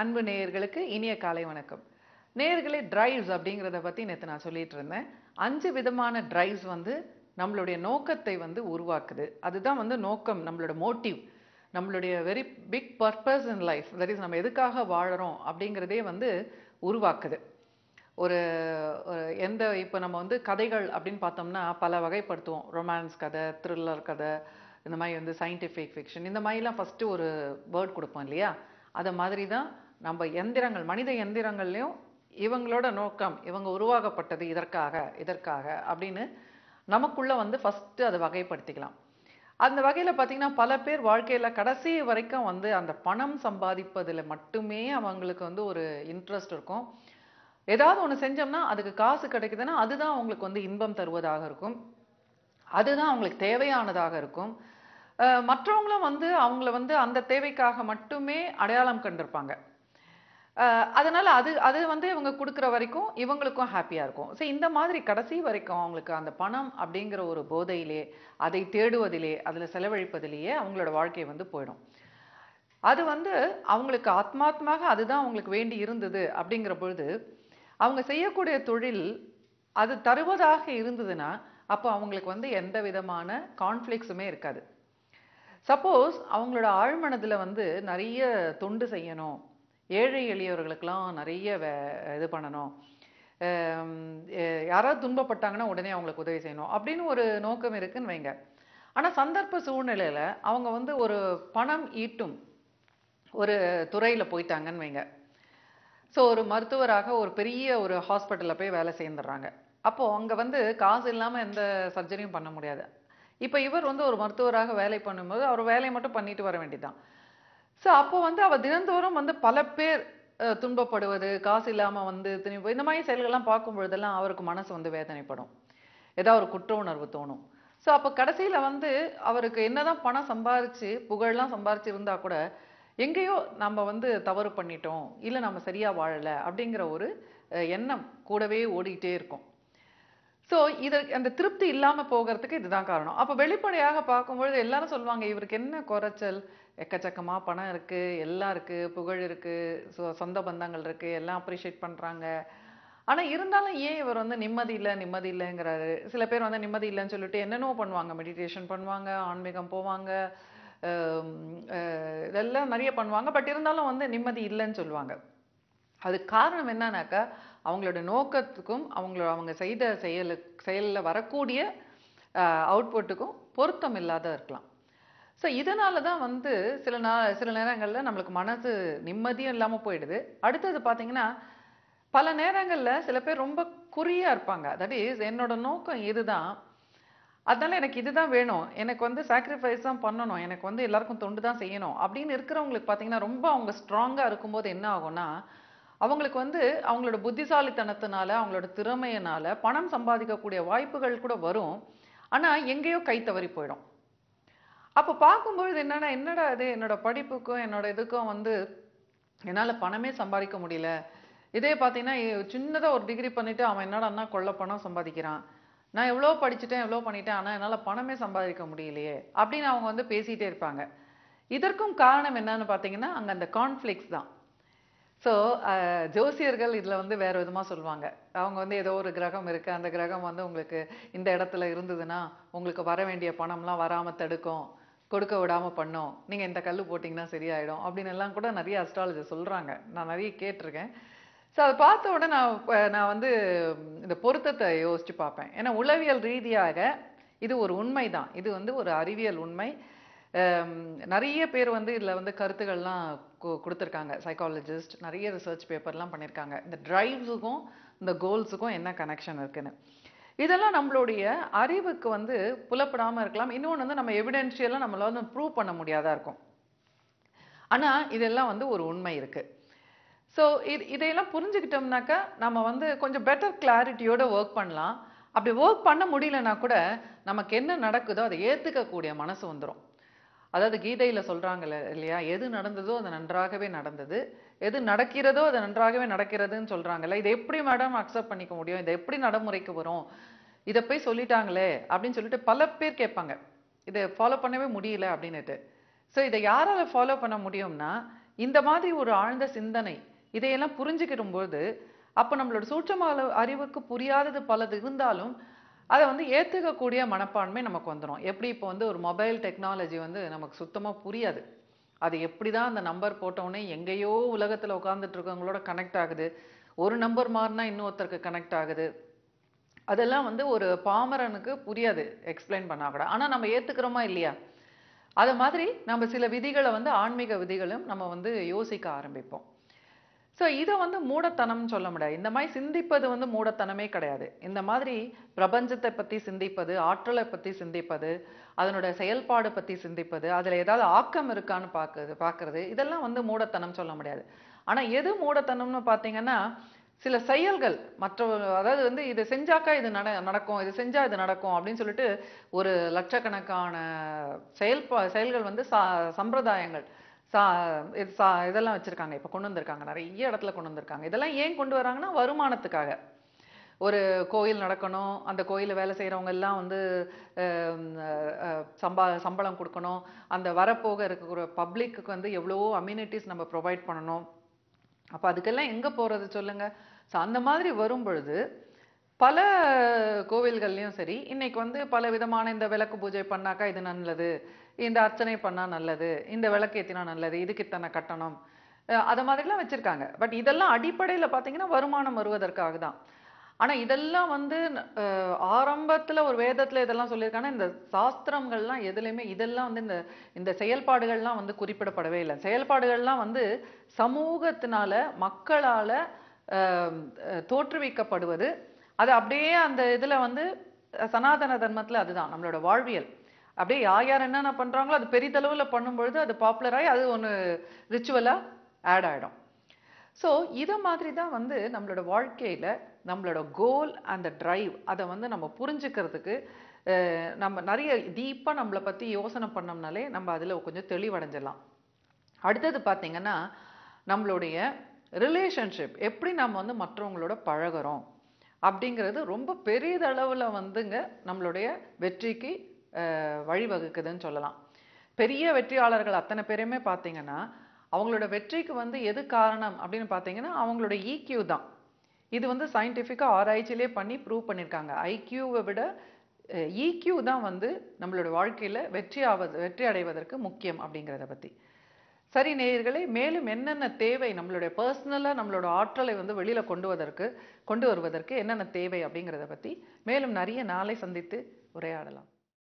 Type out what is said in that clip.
அன்பு நேயர்களுக்கு இனிய காலை வணக்கம். நேயர்களே, டிரைவ்ஸ் அப்படிங்கிறத பத்தி நேத்து நான் சொல்லிட்டு இருந்தேன். 5 விதமான டிரைவ்ஸ் வந்து நம்மளுடைய நோக்கத்தை வந்து உருவாக்குது. அதுதான் வந்து நோக்கம், நம்மளோட மோட்டிவ், நம்மளுடைய very big purpose in life. That is நம்ம எதுக்காக வாழறோம் அப்படிங்கிறதே வந்து உருவாக்குது. ஒரு எந்த இப்போ நம்ம வந்து கதைகள் அப்படின்னு பார்த்தோம்னா பல வகைப்படுத்துவோம். ரொமான்ஸ் கதை, த்ரில்லர் கதை, இந்த மாதிரி வந்து சயின்டிஃபிக் ஃபிக்ஷன், இந்த மாதிரிலாம் ஃபஸ்ட்டு ஒரு வேர்ட் கொடுப்போம் இல்லையா? அதை மாதிரி தான் நம்ம எந்திரங்கள், மனித எந்திரங்கள்லையும் இவங்களோட நோக்கம், இவங்க உருவாக்கப்பட்டது இதற்காக இதற்காக அப்படின்னு நமக்குள்ள வந்து ஃபஸ்ட்டு அதை வகைப்படுத்திக்கலாம். அந்த வகையில் பார்த்தீங்கன்னா பல பேர் வாழ்க்கையில் கடைசி வரைக்கும் வந்து அந்த பணம் சம்பாதிப்பதில் மட்டுமே அவங்களுக்கு வந்து ஒரு இன்ட்ரெஸ்ட் இருக்கும். ஏதாவது ஒன்று செஞ்சோம்னா அதுக்கு காசு கிடைக்குதுன்னா அதுதான் அவங்களுக்கு வந்து இன்பம் தருவதாக இருக்கும், அதுதான் அவங்களுக்கு தேவையானதாக இருக்கும். மற்றவங்களும் வந்து அவங்கள வந்து அந்த தேவைக்காக மட்டுமே அடையாளம் கண்டிருப்பாங்க. அதனால அது அது வந்து இவங்க கொடுக்குற வரைக்கும் இவங்களுக்கும் ஹாப்பியாக இருக்கும். ஸோ இந்த மாதிரி கடைசி வரைக்கும் அவங்களுக்கு அந்த பணம் அப்படிங்கிற ஒரு போதையிலே, அதை தேடுவதிலே, அதில் செலவழிப்பதிலேயே அவங்களோட வாழ்க்கை வந்து போயிடும். அது வந்து அவங்களுக்கு ஆத்மாத்மாக அதுதான் அவங்களுக்கு வேண்டி இருந்தது அப்படிங்கிற பொழுது அவங்க செய்யக்கூடிய தொழில் அது தருவதாக இருந்ததுன்னா அப்போ அவங்களுக்கு வந்து எந்த விதமான கான்ஃப்ளிக்ஸுமே இருக்காது. சப்போஸ் அவங்களோட ஆழ்மனதில் வந்து நிறைய தொண்டு செய்யணும், ஏழை எளியவர்களுக்கெல்லாம் நிறைய இது பண்ணணும், யாராவது துன்பப்பட்டாங்கன்னா உடனே அவங்களுக்கு உதவி செய்யணும் அப்படின்னு ஒரு நோக்கம் இருக்குன்னு வைங்க. ஆனால் சந்தர்ப்ப சூழ்நிலையில் அவங்க வந்து ஒரு பணம் ஈட்டும் ஒரு துறையில் போயிட்டாங்கன்னு வைங்க. ஸோ ஒரு மருத்துவராக ஒரு பெரிய ஒரு ஹாஸ்பிட்டலில் போய் வேலை செய்துடுறாங்க. அப்போது அங்கே வந்து காசு இல்லாமல் எந்த சர்ஜரியும் பண்ண முடியாது. இப்போ இவர் வந்து ஒரு மருத்துவராக வேலை பண்ணும்போது அவர் வேலையை மட்டும் பண்ணிட்டு வர வேண்டியதுதான். ஸோ அப்போ வந்து அவர் தினந்தோறும் வந்து பல பேர் துன்பப்படுவது, காசு இல்லாமல் வந்து இந்த மாதிரி செயல்கள்லாம் பார்க்கும் பொழுதெல்லாம் அவருக்கு மனசு வந்து வேதனைப்படும், ஏதாவது ஒரு குற்ற உணர்வு தோணும். ஸோ அப்போ கடைசியில் வந்து அவருக்கு என்னதான் பணம் சம்பாரிச்சு புகழெலாம் சம்பாரிச்சு இருந்தால் கூட எங்கேயோ நம்ம வந்து தவறு பண்ணிட்டோம், இல்லை நம்ம சரியாக வாழலை அப்படிங்கிற ஒரு எண்ணம் கூடவே ஓடிக்கிட்டே இருக்கும். ஸோ அந்த திருப்தி இல்லாமல் போகிறதுக்கு இதுதான் காரணம். அப்போ வெளிப்படையாக பார்க்கும்பொழுது எல்லாரும் சொல்லுவாங்க, இவருக்கு என்ன குறைச்சல், எக்கச்சக்கமாக பணம் இருக்குது, எல்லாம் இருக்குது, புகழ் இருக்குது, சொந்த பந்தங்கள் இருக்குது, எல்லாம் அப்ரிஷியேட் பண்ணுறாங்க. ஆனால் இருந்தாலும் ஏன் இவர் வந்து நிம்மதி இல்லை நிம்மதி இல்லைங்கிறாரு? சில பேர் வந்து நிம்மதி இல்லைன்னு சொல்லிட்டு என்னென்னவோ பண்ணுவாங்க, மெடிடேஷன் பண்ணுவாங்க, ஆன்மீகம் போவாங்க, இதெல்லாம் நிறைய பண்ணுவாங்க. பட் இருந்தாலும் வந்து நிம்மதி இல்லைன்னு சொல்லுவாங்க. அதுக்கு காரணம் என்னன்னாக்கா அவங்களோட நோக்கத்துக்கும் அவங்க செய்த செயலில் வரக்கூடிய அவுட்புட்டுக்கும் பொருத்தம் இல்லாத இருக்கலாம். ஸோ இதனால தான் வந்து சில நேரங்களில் நம்மளுக்கு மனசு நிம்மதியும் இல்லாமல் போயிடுது. அடுத்தது பார்த்தீங்கன்னா பல நேரங்களில் சில பேர் ரொம்ப குறியாக இருப்பாங்க. தட் இஸ், என்னோட நோக்கம் இதுதான், அதனால எனக்கு இதுதான் வேணும், எனக்கு வந்து சாக்ரிஃபைஸ் தான் பண்ணணும், எனக்கு வந்து எல்லாருக்கும் தொண்டு தான் செய்யணும் அப்படின்னு இருக்கிறவங்களுக்கு பார்த்தீங்கன்னா ரொம்ப அவங்க ஸ்ட்ராங்காக இருக்கும்போது என்ன ஆகும்னா அவங்களுக்கு வந்து அவங்களோட புத்திசாலித்தனத்தினால, அவங்களோட திறமையினால பணம் சம்பாதிக்கக்கூடிய வாய்ப்புகள் கூட வரும். ஆனால் எங்கேயோ கை தவறி போயிடும். அப்போ பார்க்கும்பொழுது என்னடா இது, என்னோட படிப்புக்கும் என்னோட இதுக்கும் வந்து என்னால் பணமே சம்பாதிக்க முடியல. இதே பார்த்தீங்கன்னா சின்னதாக ஒரு டிகிரி பண்ணிவிட்டு அவன் என்னடான்னா கொள்ள பணம் சம்பாதிக்கிறான், நான் எவ்வளோ படிச்சுட்டேன் எவ்வளோ பண்ணிட்டேன் ஆனால் என்னால் பணமே சம்பாதிக்க முடியலையே அப்படின்னு அவங்க வந்து பேசிகிட்டே இருப்பாங்க. இதற்கும் காரணம் என்னன்னு பார்த்தீங்கன்னா அங்கே அந்த கான்ஃப்ளிக்ஸ் தான். ஸோ ஜோசியர்கள் இதில் வந்து வேறு விதமாக சொல்லுவாங்க. அவங்க வந்து ஏதோ ஒரு கிரகம் இருக்குது, அந்த கிரகம் வந்து உங்களுக்கு இந்த இடத்துல இருந்ததுன்னா உங்களுக்கு வர வேண்டிய பணம்லாம் வராமல் தடுக்கும், கொடுக்க விடாமல் பண்ணும், நீங்கள் இந்த கல் போட்டிங்கன்னா சரியாயிடும் அப்படின்னு எல்லாம் கூட நிறைய அஸ்ட்ராலஜர் சொல்கிறாங்க. நான் நிறைய கேட்டிருக்கேன். ஸோ அதை பார்த்த உடனே நான் வந்து இந்த பொருத்தத்தை யோசித்து பார்ப்பேன். ஏன்னா உளவியல் ரீதியாக இது ஒரு உண்மை தான், இது வந்து ஒரு அறிவியல் உண்மை. நிறைய பேர் வந்து இதில் வந்து கருத்துக்கள்லாம் கொடுத்துருக்காங்க. சைக்காலஜிஸ்ட் நிறைய ரிசர்ச் பேப்பர்லாம் பண்ணியிருக்காங்க, இந்த டிரைவ்ஸுக்கும் இந்த கோல்ஸுக்கும் என்ன கனெக்ஷன் இருக்குன்னு. இதெல்லாம் நம்மளுடைய அறிவுக்கு வந்து புலப்படாமல் இருக்கலாம். இன்னொன்று வந்து நம்ம எவிடென்ஷியலாக நம்மளால வந்து ப்ரூவ் பண்ண முடியாதா இருக்கும். ஆனால் இதெல்லாம் வந்து ஒரு உண்மை இருக்குது. ஸோ இதையெல்லாம் புரிஞ்சுக்கிட்டோம்னாக்கா நம்ம வந்து கொஞ்சம் பெட்டர் கிளாரிட்டியோட ஒர்க் பண்ணலாம். அப்படி ஒர்க் பண்ண முடியலன்னா கூட நமக்கு என்ன நடக்குதோ அதை ஏற்றுக்கக்கூடிய மனசு வந்துடும். அதாவது கீதையில் சொல்கிறாங்கல்ல இல்லையா, எது நடந்ததோ அது நன்றாகவே நடந்தது, எது நடக்கிறதோ அது நன்றாகவே நடக்கிறதுன்னு சொல்கிறாங்கல்ல. இதை எப்படி மேடம் அக்செப்ட் பண்ணிக்க முடியும், இதை எப்படி நடைமுறைக்கு வரும், இதை போய் சொல்லிட்டாங்களே அப்படின்னு சொல்லிட்டு பல பேர் கேட்பாங்க, இதை ஃபாலோ பண்ணவே முடியல அப்படின்னுட்டு. ஸோ இதை யாரால் ஃபாலோ பண்ண முடியும்னா இந்த மாதிரி ஒரு ஆழ்ந்த சிந்தனை இதையெல்லாம் புரிஞ்சுக்கிடும்போது அப்ப நம்மளோட சூட்சும அறிவுக்கு புரியாதது பலது இருந்தாலும் அதை வந்து ஏத்துக்கக்கூடிய மனப்பான்மை நமக்கு வந்துடும். எப்படி இப்போ வந்து ஒரு மொபைல் டெக்னாலஜி வந்து நமக்கு சுத்தமா புரியாது. அது எப்படிதான் அந்த நம்பர் போட்டவுடனே எங்கேயோ உலகத்துல உட்கார்ந்துட்டு இருக்கவங்களோட கனெக்ட் ஆகுது, ஒரு நம்பர் மாறினா இன்னொருத்தருக்கு கனெக்ட் ஆகுது, அதெல்லாம் வந்து ஒரு பாமரனுக்கு புரியாது எக்ஸ்பிளைன் பண்ணா கூட. ஆனா நம்ம ஏத்துக்கிறோமா இல்லையா? அது மாதிரி நம்ம சில விதிகளை வந்து ஆன்மீக விதிகளும் நம்ம வந்து யோசிக்க ஆரம்பிப்போம். ஸோ இதை வந்து மூடத்தனம்னு சொல்ல முடியாது. இந்த மாதிரி சிந்திப்பது வந்து மூடத்தனமே கிடையாது. இந்த மாதிரி பிரபஞ்சத்தை பத்தி சிந்திப்பது, ஆற்றலை பத்தி சிந்திப்பது, அதனோட செயல்பாடு பத்தி சிந்திப்பது, அதுல ஏதாவது ஆக்கம் இருக்கான்னு பார்க்கறது இதெல்லாம் வந்து மூடத்தனம் சொல்ல முடியாது. ஆனா எது மூடத்தனம்னு பார்த்தீங்கன்னா, சில செயல்கள் மற்ற, அதாவது வந்து இது செஞ்சாக்கா இது நடக்கும், இது செஞ்சா இது நடக்கும் அப்படின்னு சொல்லிட்டு ஒரு லட்சக்கணக்கான செயல்கள் வந்து சம்பிரதாயங்கள் சா இதெல்லாம் வச்சிருக்காங்க. இப்ப கொண்டு வந்திருக்காங்க, நிறைய இடத்துல கொண்டு வந்திருக்காங்க. இதெல்லாம் ஏன் கொண்டு வராங்கன்னா வருமானத்துக்காக. ஒரு கோயில் நடக்கணும், அந்த கோயில்ல வேலை செய்யறவங்க எல்லாம் வந்து சம்பளம் கொடுக்கணும், அந்த வரப்போக இருக்கிற பப்ளிக்கு வந்து எவ்வளவோ அம்யூனிட்டிஸ் நம்ம ப்ரொவைட் பண்ணணும். அப்ப அதுக்கெல்லாம் எங்க போறது சொல்லுங்க? ஸோ அந்த மாதிரி வரும் பொழுது பல கோவில்கள்லயும் சரி, இன்னைக்கு வந்து பல விதமான இந்த விளக்கு பூஜை பண்ணாக்கா இது நல்லது, இந்த அர்ச்சனை பண்ணா நல்லது, இந்த விளக்கு ஏத்தினா நல்லது, இதுக்கு இத்தனை கட்டணம், அத மாதிரிலாம் வச்சிருக்காங்க. பட் இதெல்லாம் அடிப்படையில பார்த்தீங்கன்னா வருமானம் வருவதற்காக தான். ஆனா இதெல்லாம் வந்து ஆரம்பத்துல ஒரு வேதத்துல இதெல்லாம் சொல்லியிருக்காங்கன்னா, இந்த சாஸ்திரங்கள்லாம் எதுலையுமே இதெல்லாம் வந்து இந்த இந்த செயல்பாடுகள்லாம் வந்து குறிப்பிடப்படவே இல்லை. செயல்பாடுகள்லாம் வந்து சமூகத்தினால, மக்களால தோற்றுவிக்கப்படுவது. அது அப்படியே அந்த இதுல வந்து சனாதன தர்மத்துல அதுதான் நம்மளோட வாழ்வியல். அப்படியே யார் யார் என்னென்ன பண்றாங்களோ அது பெரிதளவுல பண்ணும்பொழுது அது பாப்புலர் ஆகி அது ஒண்ணு ரிச்சுவலா ஆட் ஆயிடும். ஸோ இதை மாதிரி தான் வந்து நம்மளோட வாழ்க்கையில நம்மளோட கோல் அந்த டிரைவ் அதை வந்து நம்ம புரிஞ்சுக்கிறதுக்கு நம்ம நிறைய டீப்பா நம்மளை பத்தி யோசனை பண்ணோம்னாலே நம்ம அதுல கொஞ்சம் தெளிவடைஞ்சிடலாம். அடுத்தது பார்த்தீங்கன்னா, நம்மளுடைய ரிலேஷன்ஷிப் எப்படி நம்ம வந்து மற்றவங்களோட பழகுறோம் அப்படிங்கிறது ரொம்ப பெரிதளவுல வந்துங்க நம்மளுடைய வெற்றிக்கு வழிவகுக்குதுன்னு சொல்லலாம். பெரிய வெற்றியாளர்கள் அத்தனை பேருமே பார்த்தீங்கன்னா, அவங்களோட வெற்றிக்கு வந்து எது காரணம் அப்படின்னு பார்த்தீங்கன்னா, அவங்களோட EQ தான். இது வந்து சயின்டிஃபிக்கா ஆராய்ச்சியிலே பண்ணி ப்ரூவ் பண்ணியிருக்காங்க. IQ-வை விட EQ தான் வந்து நம்மளோட வாழ்க்கையில வெற்றி அடைவதற்கு முக்கியம் அப்படிங்கிறத பத்தி. சரி நேயர்களே, மேலும் என்னென்ன தேவை நம்மளுடைய பர்சனலா நம்மளோட ஆற்றலை வந்து வெளியில கொண்டு வருவதற்கு என்னென்ன தேவை அப்படிங்கிறத பத்தி மேலும் நிறைய நாளை சந்தித்து உரையாடலாம்.